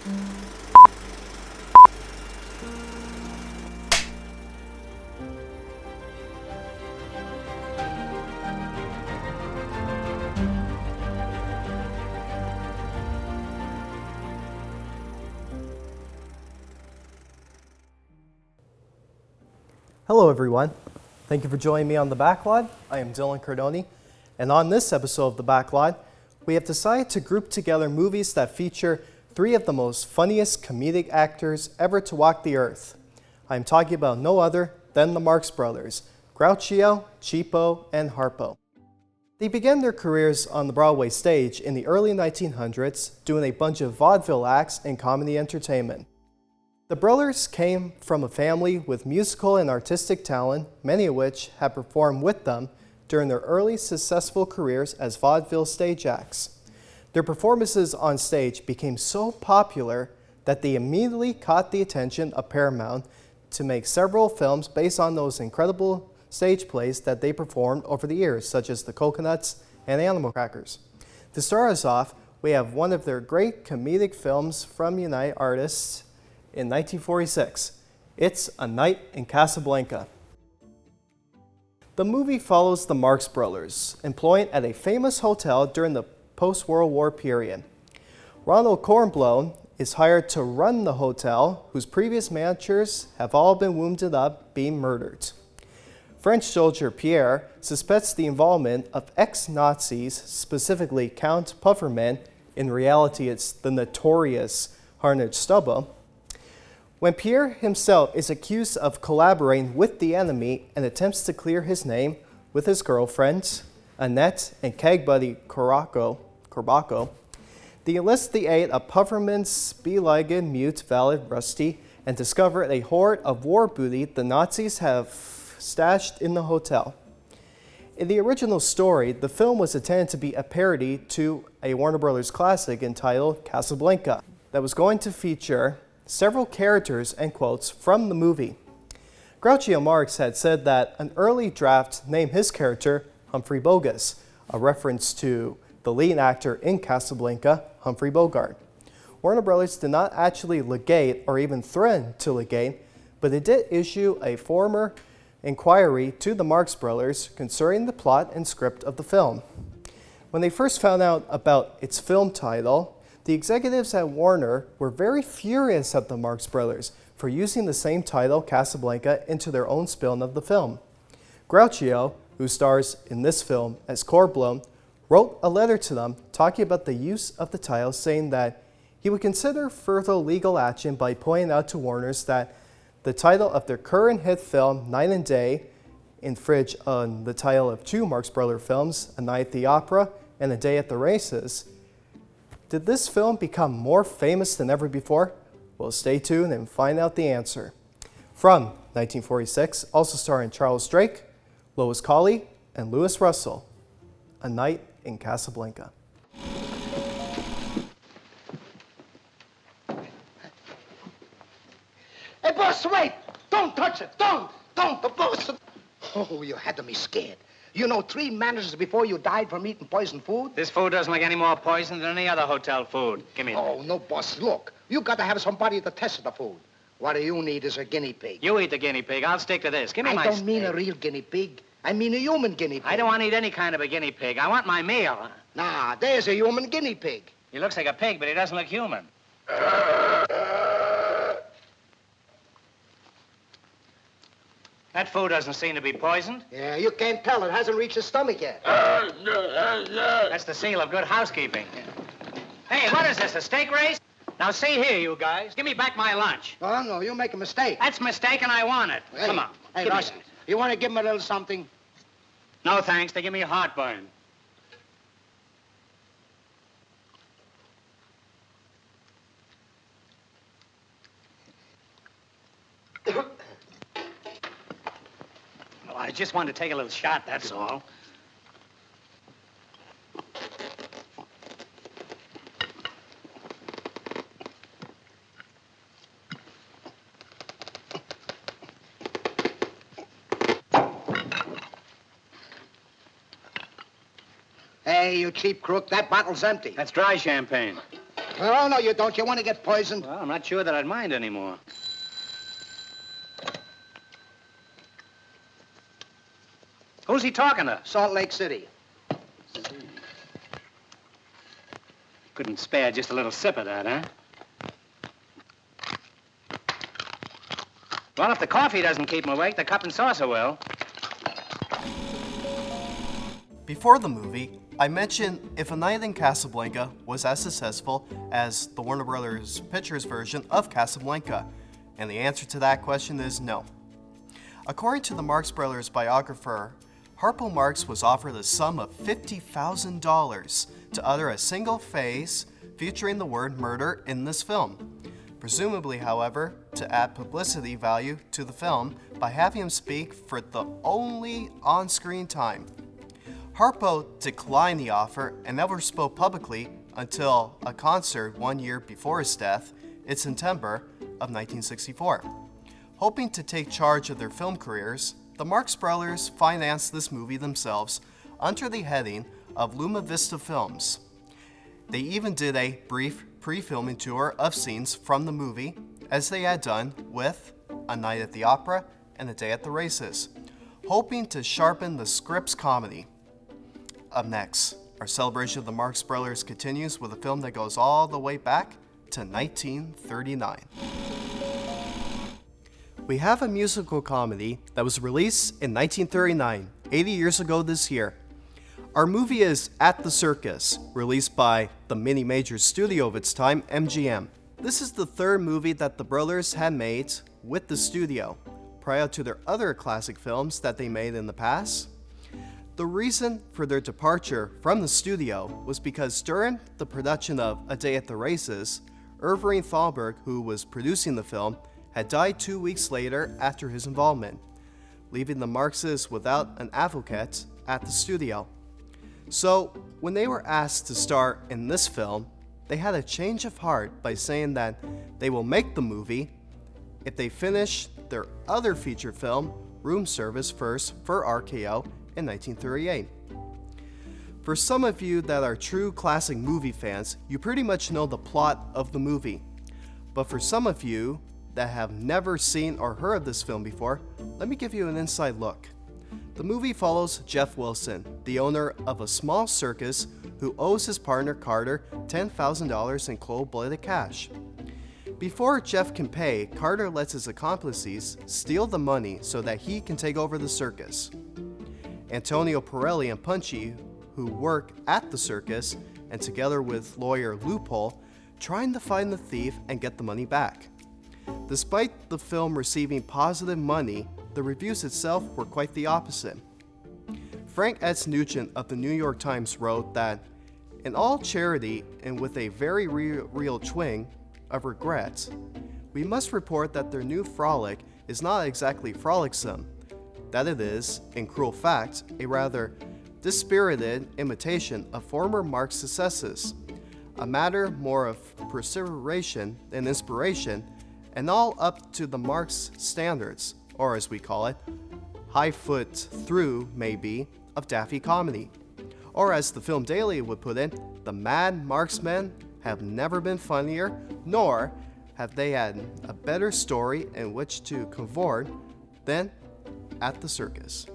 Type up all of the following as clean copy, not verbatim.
Hello everyone, thank you for joining me on the Backlot. I am Dylan Cardoni, and on this episode of the Backlot, we have decided to group together movies that feature three of the most funniest comedic actors ever to walk the earth. I am talking about no other than the Marx Brothers, Groucho, Chico, and Harpo. They began their careers on the Broadway stage in the early 1900s, doing a bunch of vaudeville acts and comedy entertainment. The brothers came from a family with musical and artistic talent, many of which had performed with them during their early successful careers as vaudeville stage acts. Their performances on stage became so popular that they immediately caught the attention of Paramount to make several films based on those incredible stage plays that they performed over the years, such as The Coconuts and Animal Crackers. To start us off, we have one of their great comedic films from United Artists, in 1946, It's a Night in Casablanca. The movie follows the Marx Brothers, employed at a famous hotel during the post-World War period. Ronald Kornblum is hired to run the hotel, whose previous managers have all been wounded up, being murdered. French soldier Pierre suspects the involvement of ex-Nazis, specifically Count Pufferman. In reality, it's the notorious Harnish Stubbe. When Pierre himself is accused of collaborating with the enemy and attempts to clear his name with his girlfriends, Annette and keg buddy Corbacco, they enlist the aid of Pufferman's beleaguered mute valet Rusty and discover a hoard of war booty the Nazis have stashed in the hotel. In the original story, the film was intended to be a parody to a Warner Brothers classic entitled Casablanca that was going to feature several characters and quotes from the movie. Groucho Marx had said that an early draft named his character Humphrey Bogus, a reference to the lead actor in Casablanca, Humphrey Bogart. Warner Brothers did not actually legate or even threaten to legate, but it did issue a formal inquiry to the Marx Brothers concerning the plot and script of the film. When they first found out about its film title, the executives at Warner were very furious at the Marx Brothers for using the same title, Casablanca, into their own spin of the film. Groucho, who stars in this film as Kornblum, wrote a letter to them talking about the use of the title, saying that he would consider further legal action by pointing out to Warner's that the title of their current hit film, Night and Day, infringed on the title of two Marx Brothers films, A Night at the Opera and A Day at the Races. Did this film become more famous than ever before? Well, stay tuned and find out the answer. From 1946, also starring Charles Drake, Lois Colley, and Louis Russell, A Night in Casablanca. Hey, boss, wait! Don't touch it! Don't! The boss! Oh, you had to be scared. You know 3 managers before you died from eating poisoned food? This food doesn't like any more poison than any other hotel food. Give me that. Oh, no, boss. Look, you got to have somebody to test the food. What you need is a guinea pig. You eat the guinea pig. I'll stick to this. Give me my I don't steak. mean a real guinea pig. I mean a human guinea pig. I don't want to eat any kind of a guinea pig. I want my meal. Nah, there's a human guinea pig. He looks like a pig, but he doesn't look human. That food doesn't seem to be poisoned. Yeah, you can't tell. It hasn't reached his stomach yet. That's the seal of good housekeeping. Hey, what is this, a steak race? Now, see here, you guys. Give me back my lunch. Oh, no, you make a mistake. That's mistaken. I want it. Hey, Come on. Hey, give me Russ, that. you want to give him a little something? No, thanks. They give me a heartburn. Well, I just wanted to take a little shot, that's all. Hey, you cheap crook, that bottle's empty. That's dry champagne. Oh, no, you don't. You want to get poisoned? Well, I'm not sure that I'd mind anymore. Who's he talking to? Salt Lake City. Couldn't spare just a little sip of that, huh? Well, if the coffee doesn't keep him awake, the cup and saucer will. Before the movie, I mentioned if A Night in Casablanca was as successful as the Warner Brothers Pictures version of Casablanca, and the answer to that question is no. According to the Marx Brothers biographer, Harpo Marx was offered a sum of $50,000 to utter a single phrase featuring the word murder in this film. Presumably, however, to add publicity value to the film by having him speak for the only on-screen time. Harpo declined the offer and never spoke publicly until a concert 1 year before his death in September of 1964. Hoping to take charge of their film careers, the Marx Brothers financed this movie themselves under the heading of Luma Vista Films. They even did a brief pre-filming tour of scenes from the movie, as they had done with A Night at the Opera and A Day at the Races, hoping to sharpen the script's comedy. Up next, our celebration of the Marx Brothers continues with a film that goes all the way back to 1939. We have a musical comedy that was released in 1939, 80 years ago this year. Our movie is At the Circus, released by the mini major studio of its time, MGM. This is the third movie that the brothers had made with the studio, prior to their other classic films that they made in the past. The reason for their departure from the studio was because during the production of A Day at the Races, Irving Thalberg, who was producing the film, had died 2 weeks later after his involvement, leaving the Marxists without an advocate at the studio. So, when they were asked to star in this film, they had a change of heart by saying that they will make the movie if they finish their other feature film, Room Service, first for RKO in 1938. For some of you that are true classic movie fans, you pretty much know the plot of the movie. But for some of you that have never seen or heard of this film before, let me give you an inside look. The movie follows Jeff Wilson, the owner of a small circus who owes his partner Carter $10,000 in cold-blooded cash. Before Jeff can pay, Carter lets his accomplices steal the money so that he can take over the circus. Antonio Pirelli and Punchy, who work at the circus, and together with lawyer Loophole, trying to find the thief and get the money back. Despite the film receiving positive money, the reviews itself were quite the opposite. Frank S. Nugent of the New York Times wrote that, "In all charity and with a very real twinge of regret, we must report that their new frolic is not exactly frolicsome, that it is, in cruel fact, a rather dispirited imitation of former Marx successes, a matter more of perseveration than inspiration, and all up to the Marx standards, or as we call it, high foot through, maybe, of daffy comedy. Or as the Film Daily would put it, the mad Marxmen have never been funnier, nor have they had a better story in which to cavort than At the Circus."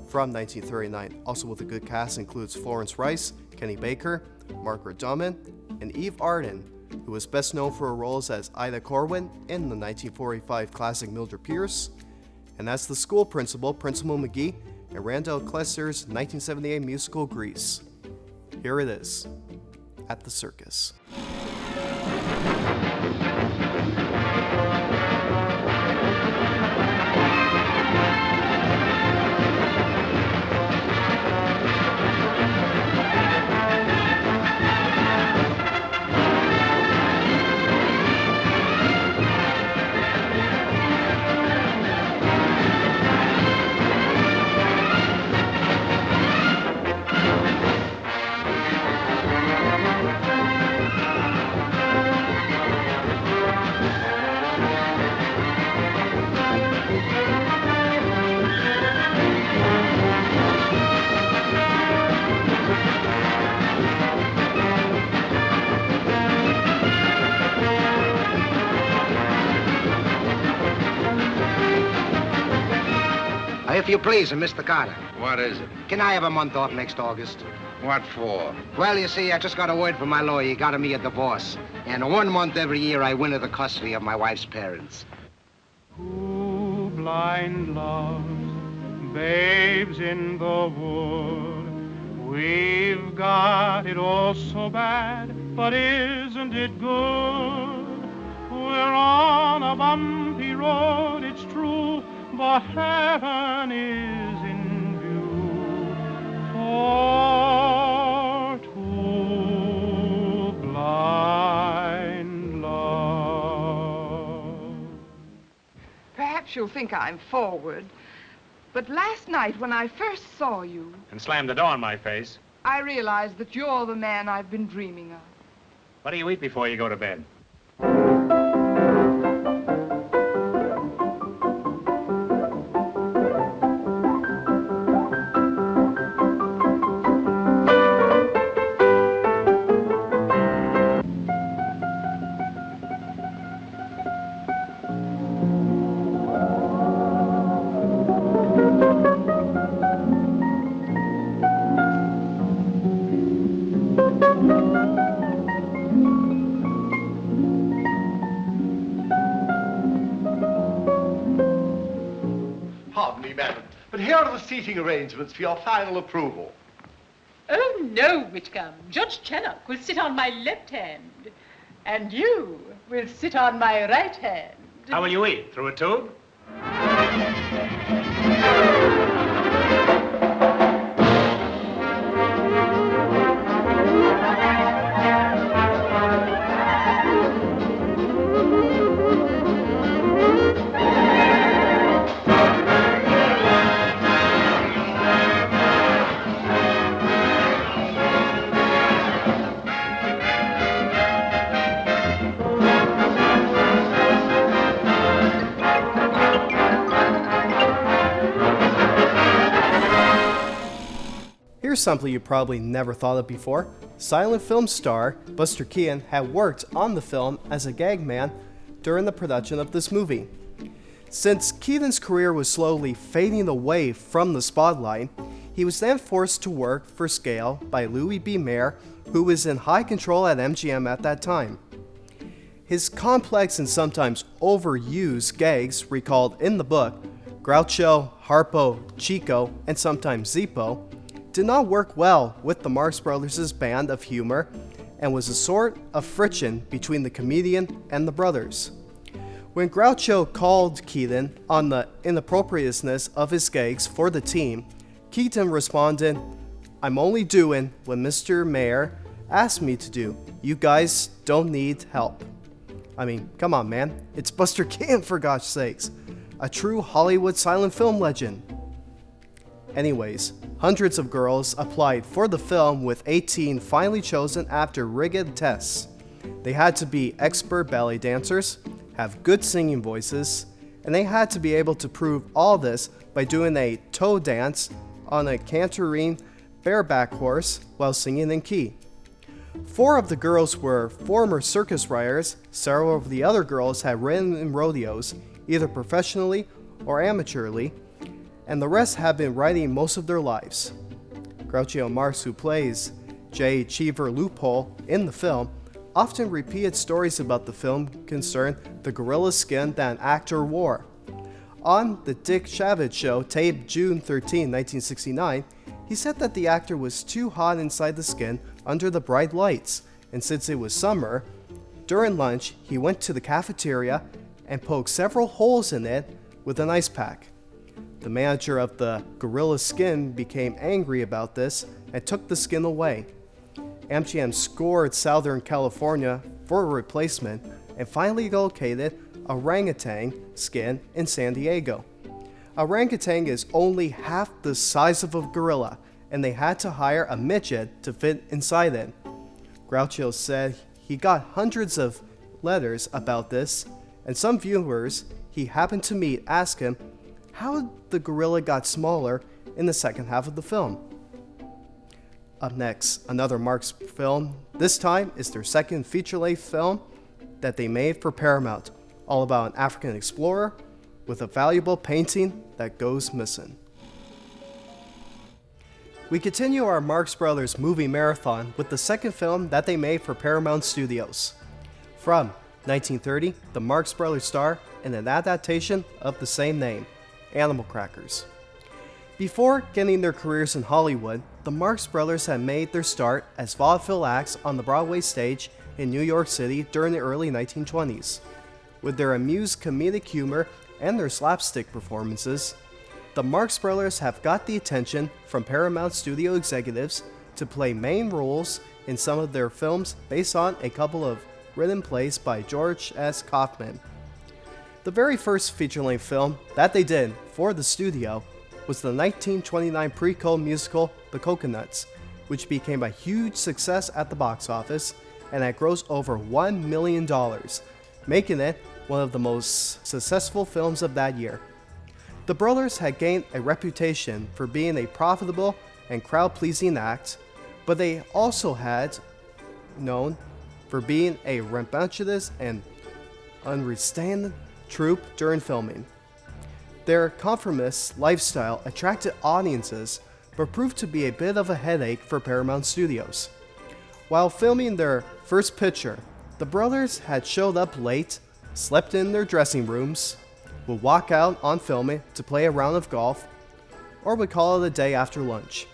From 1939, also with a good cast, includes Florence Rice, Kenny Baker, Margaret Dummett, and Eve Arden, who was best known for her roles as Ida Corwin in the 1945 classic Mildred Pierce, and as the school principal, Principal McGee, in Randall Kleister's 1978 musical Grease. Here it is, At the Circus. If you please, Mr. Carter. What is it? Can I have a month off next August? What for? Well, you see, I just got a word from my lawyer. He got me a divorce. And 1 month every year, I win her the custody of my wife's parents. Who blind loves babes in the wood? We've got it all so bad, but isn't it good? We're on a bumpy road, it's true, but heaven is in view for two blind loves. Perhaps you'll think I'm forward, but last night when I first saw you, And slammed the door in my face. I realized that you're the man I've been dreaming of. What do you eat before you go to bed? Pardon me, madam, but here are the seating arrangements for your final approval. Oh, no, Whitcomb. Judge Chennock will sit on my left hand, and you will sit on my right hand. How will you eat? Through a tube? Here's something you probably never thought of before. Silent film star Buster Keaton had worked on the film as a gag man during the production of this movie. Since Keaton's career was slowly fading away from the spotlight, he was then forced to work for scale by Louis B. Mayer, who was in high control at MGM at that time. His complex and sometimes overused gags recalled in the book, Groucho, Harpo, Chico, and sometimes Zippo, did not work well with the Marx Brothers' band of humor and was a sort of friction between the comedian and the brothers. When Groucho called Keaton on the inappropriateness of his gags for the team, Keaton responded, "I'm only doing what Mr. Mayer asked me to do. You guys don't need help." I mean, come on, man. It's Buster Keaton, for gosh sakes. A true Hollywood silent film legend. Anyways, hundreds of girls applied for the film, with 18 finally chosen after rigid tests. They had to be expert ballet dancers, have good singing voices, and they had to be able to prove all this by doing a toe dance on a canterine bareback horse while singing in key. 4 of the girls were former circus riders. Several of the other girls had ridden in rodeos, either professionally or amateurly, and the rest have been riding most of their lives. Groucho Marx, who plays J. Cheever Loophole in the film, often repeated stories about the film concern the gorilla skin that an actor wore. On the Dick Chavez Show, taped June 13, 1969, he said that the actor was too hot inside the skin under the bright lights, and since it was summer, during lunch he went to the cafeteria and poked several holes in it with an ice pack. The manager of the gorilla skin became angry about this and took the skin away. MGM scored Southern California for a replacement and finally located orangutan skin in San Diego. Orangutan is only half the size of a gorilla, and they had to hire a midget to fit inside it. Groucho said he got hundreds of letters about this, and some viewers he happened to meet asked him how the gorilla got smaller in the second half of the film. Up next, another Marx film. This time is their second feature-length film that they made for Paramount, all about an African explorer with a valuable painting that goes missing. We continue our Marx Brothers movie marathon with the second film that they made for Paramount Studios. From 1930, the Marx Brothers star in an adaptation of the same name, Animal Crackers. Before getting their careers in Hollywood, the Marx Brothers had made their start as vaudeville acts on the Broadway stage in New York City during the early 1920s. With their amused comedic humor and their slapstick performances, the Marx Brothers have got the attention from Paramount studio executives to play main roles in some of their films based on a couple of written plays by George S. Kaufman. The very first feature-length film that they did for the studio was the 1929 pre-cult musical The Coconuts, which became a huge success at the box office and had grossed over $1 million, making it one of the most successful films of that year. The brothers had gained a reputation for being a profitable and crowd-pleasing act, but they also had known for being a rambunctious and unrestrained troupe during filming. Their conformist lifestyle attracted audiences, but proved to be a bit of a headache for Paramount Studios. While filming their first picture, the brothers had showed up late, slept in their dressing rooms, would walk out on filming to play a round of golf, or would call it a day after lunch.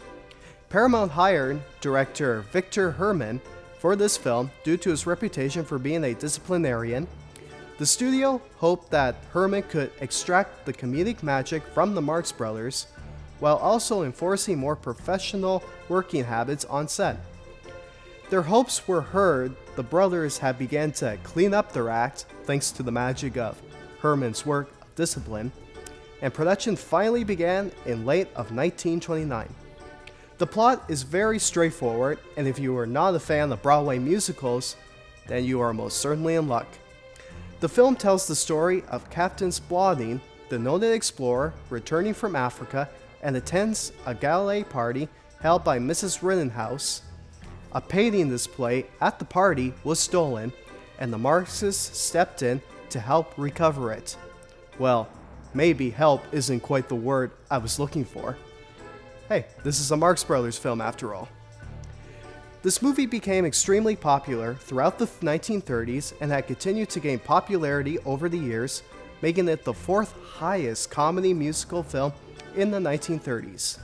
Paramount hired director Victor Herman for this film due to his reputation for being a disciplinarian. The studio hoped that Herman could extract the comedic magic from the Marx Brothers, while also enforcing more professional working habits on set. Their hopes were heard. The brothers had begun to clean up their act thanks to the magic of Herman's work of discipline, and production finally began in late of 1929. The plot is very straightforward, and if you are not a fan of Broadway musicals, then you are most certainly in luck. The film tells the story of Captain Spaulding, the noted explorer, returning from Africa and attends a gala party held by Mrs. Rittenhouse. A painting display at the party was stolen, and the Marxists stepped in to help recover it. Well, maybe help isn't quite the word I was looking for. Hey, this is a Marx Brothers film after all. This movie became extremely popular throughout the 1930s and had continued to gain popularity over the years, making it the fourth highest comedy musical film in the 1930s.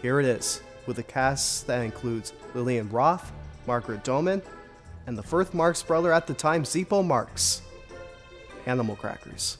Here it is, with a cast that includes Lillian Roth, Margaret Doman, and the fourth Marx brother at the time, Zippo Marx. Animal Crackers.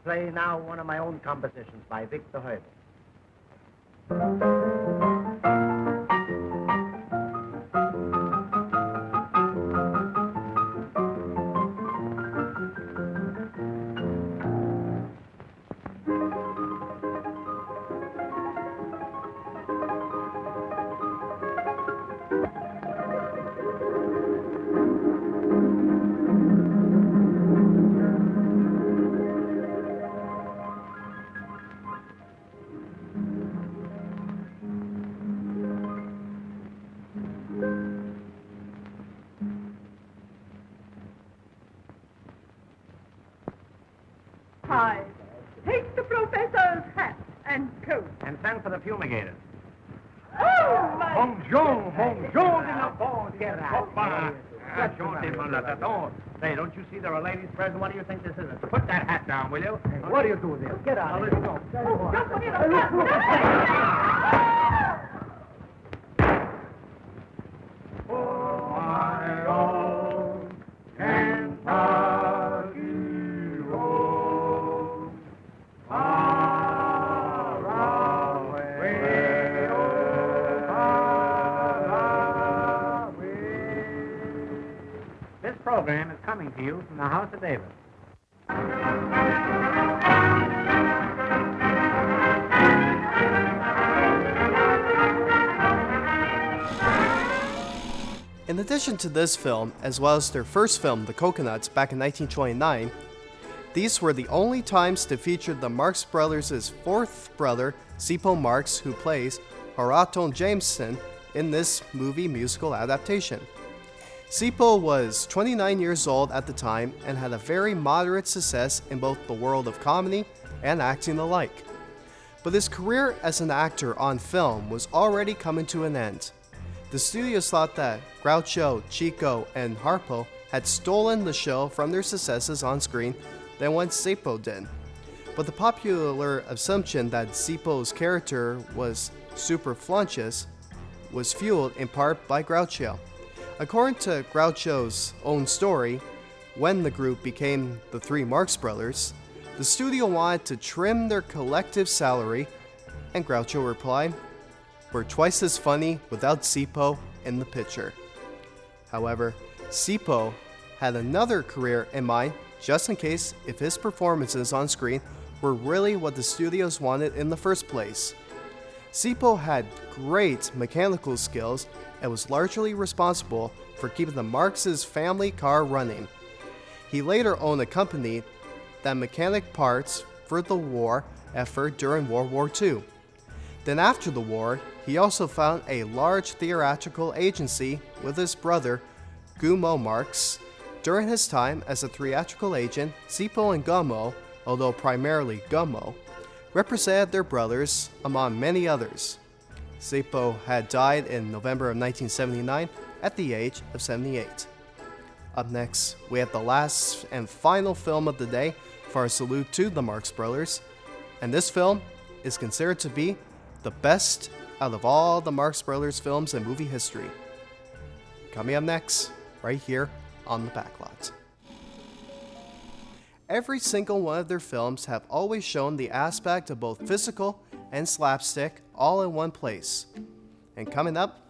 Play now one of my own compositions by Victor Harpo. Hi. Take the professor's hat and coat. And send for the fumigator. Oh, my Bonjour, bonjour, Say, don't you see there are ladies present? What do you think this is? Put that hat down, will you? What do you do there? Get out. Let's go. Oh, don't forget the hat. program is coming to you from the House of David. In addition to this film, as well as their first film, The Coconuts, back in 1929, these were the only times to feature the Marx Brothers' fourth brother, Sippo Marx, who plays Horatio Jameson in this movie musical adaptation. Sippo was 29 years old at the time and had a very moderate success in both the world of comedy and acting alike. But his career as an actor on film was already coming to an end. The studios thought that Groucho, Chico, and Harpo had stolen the show from their successes on screen than what Sippo did. But the popular assumption that Sippo's character was super flunches was fueled in part by Groucho. According to Groucho's own story, when the group became the three Marx Brothers, the studio wanted to trim their collective salary, and Groucho replied, "We're twice as funny without Sippo in the picture." However, Sippo had another career in mind just in case if his performances on screen were really what the studios wanted in the first place. Sippo had great mechanical skills and was largely responsible for keeping the Marx's family car running. He later owned a company that mechanic parts for the war effort during World War II. Then after the war, he also found a large theatrical agency with his brother, Gummo Marx. During his time as a theatrical agent, Sippo and Gummo, although primarily Gummo, represented their brothers among many others. Sippo had died in November of 1979 at the age of 78. Up next, we have the last and final film of the day for our salute to the Marx Brothers, and this film is considered to be the best out of all the Marx Brothers films in movie history. Coming up next, right here on the Backlot. Every single one of their films have always shown the aspect of both physical and slapstick all in one place. And coming up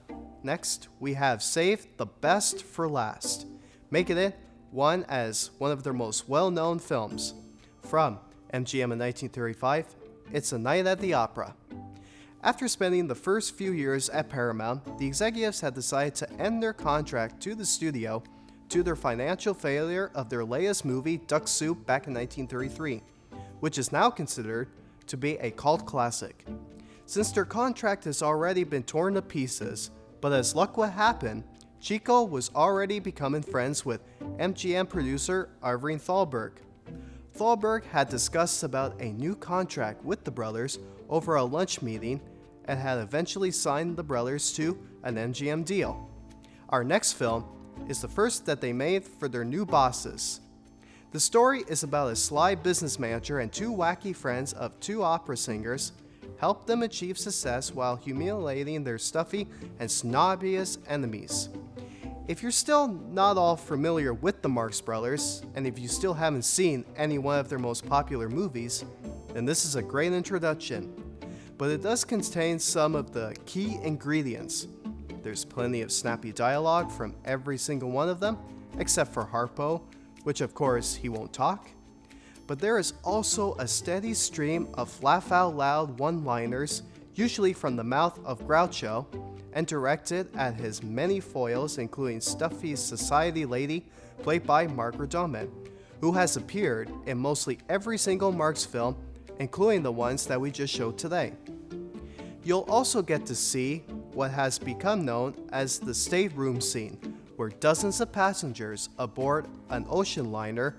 next, we have saved the best for last, making it one of their most well-known films. From MGM in 1935, it's A Night at the Opera. After spending the first few years at Paramount, the executives had decided to end their contract to the studio due to their financial failure of their latest movie, Duck Soup, back in 1933, which is now considered to be a cult classic. Since their contract has already been torn to pieces, but as luck would happen, Chico was already becoming friends with MGM producer Irving Thalberg. Thalberg had discussed about a new contract with the brothers over a lunch meeting and had eventually signed the brothers to an MGM deal. Our next film is the first that they made for their new bosses. The story is about a sly business manager and two wacky friends of two opera singers help them achieve success while humiliating their stuffy and snobbiest enemies. If you're still not all familiar with the Marx Brothers, and if you still haven't seen any one of their most popular movies, then this is a great introduction. But it does contain some of the key ingredients. There's plenty of snappy dialogue from every single one of them, except for Harpo, which of course he won't talk. But there is also a steady stream of laugh-out-loud one-liners, usually from the mouth of Groucho, and directed at his many foils, including Stuffy society lady, played by Margaret Doman, who has appeared in mostly every single Marx film, including the ones that we just showed today. You'll also get to see what has become known as the stateroom scene, where dozens of passengers aboard an ocean liner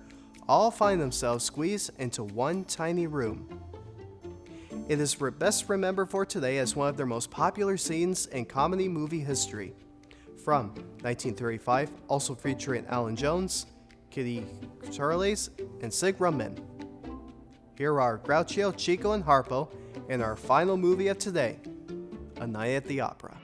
all find themselves squeezed into one tiny room. It is best remembered for today as one of their most popular scenes in comedy movie history. From 1935, also featuring Alan Jones, Kitty Charles, and Sig Rumman. Here are Groucho, Chico, and Harpo in our final movie of today, A Night at the Opera.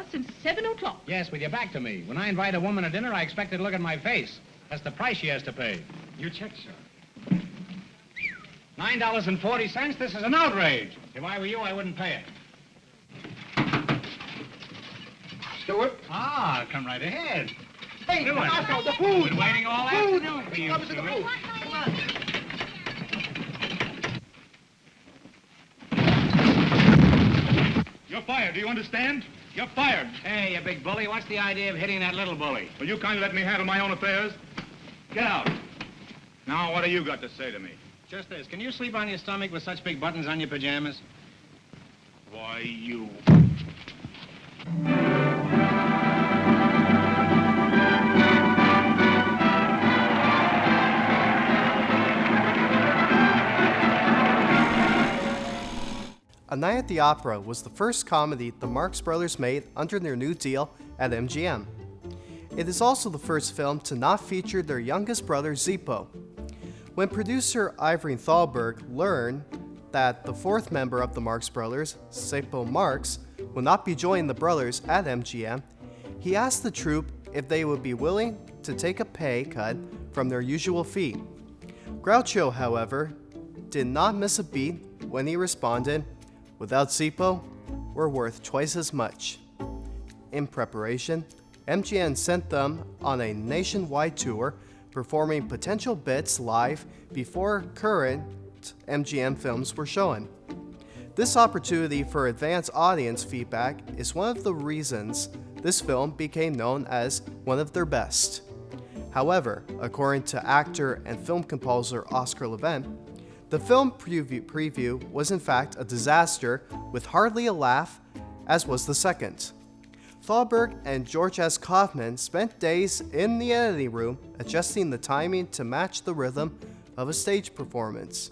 house since 7 o'clock. Yes, with your back to me. When I invite a woman to dinner, I expect her to look at my face. That's the price she has to pay. You check, sir. $9.40? This is an outrage. If I were you, I wouldn't pay it. Stewart? Ah, come right ahead. Hey, Stewart. Marco, the food! Been waiting all afternoon for you, Come to the Stewart. food. Come on. You're fired, do you understand? You're fired. Hey, you big bully, what's the idea of hitting that little bully? Will you kindly let me handle my own affairs? Get out. Now, what do you got to say to me? Just this. Can you sleep on your stomach with such big buttons on your pajamas? Why, you... A Night at the Opera was the first comedy the Marx Brothers made under their new deal at MGM. It is also the first film to not feature their youngest brother, Zippo. When producer Ivory Thalberg learned that the fourth member of the Marx Brothers, Zippo Marx, would not be joining the brothers at MGM, he asked the troupe if they would be willing to take a pay cut from their usual fee. Groucho, however, did not miss a beat when he responded, "Without Zippo, we're worth twice as much." In preparation, MGM sent them on a nationwide tour, performing potential bits live before current MGM films were shown. This opportunity for advance audience feedback is one of the reasons this film became known as one of their best. However, according to actor and film composer Oscar Levant, the film preview was in fact a disaster with hardly a laugh, as was the second. Thalberg and George S. Kaufman spent days in the editing room adjusting the timing to match the rhythm of a stage performance.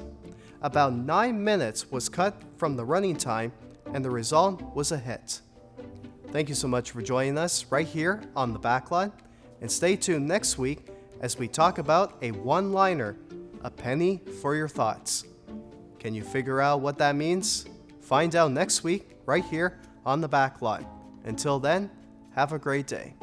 About 9 minutes was cut from the running time, and the result was a hit. Thank you so much for joining us right here on The Backlot, and stay tuned next week as we talk about a one-liner, a penny for your thoughts. Can you figure out what that means? Find out next week right here on The Backlot. Until then, have a great day.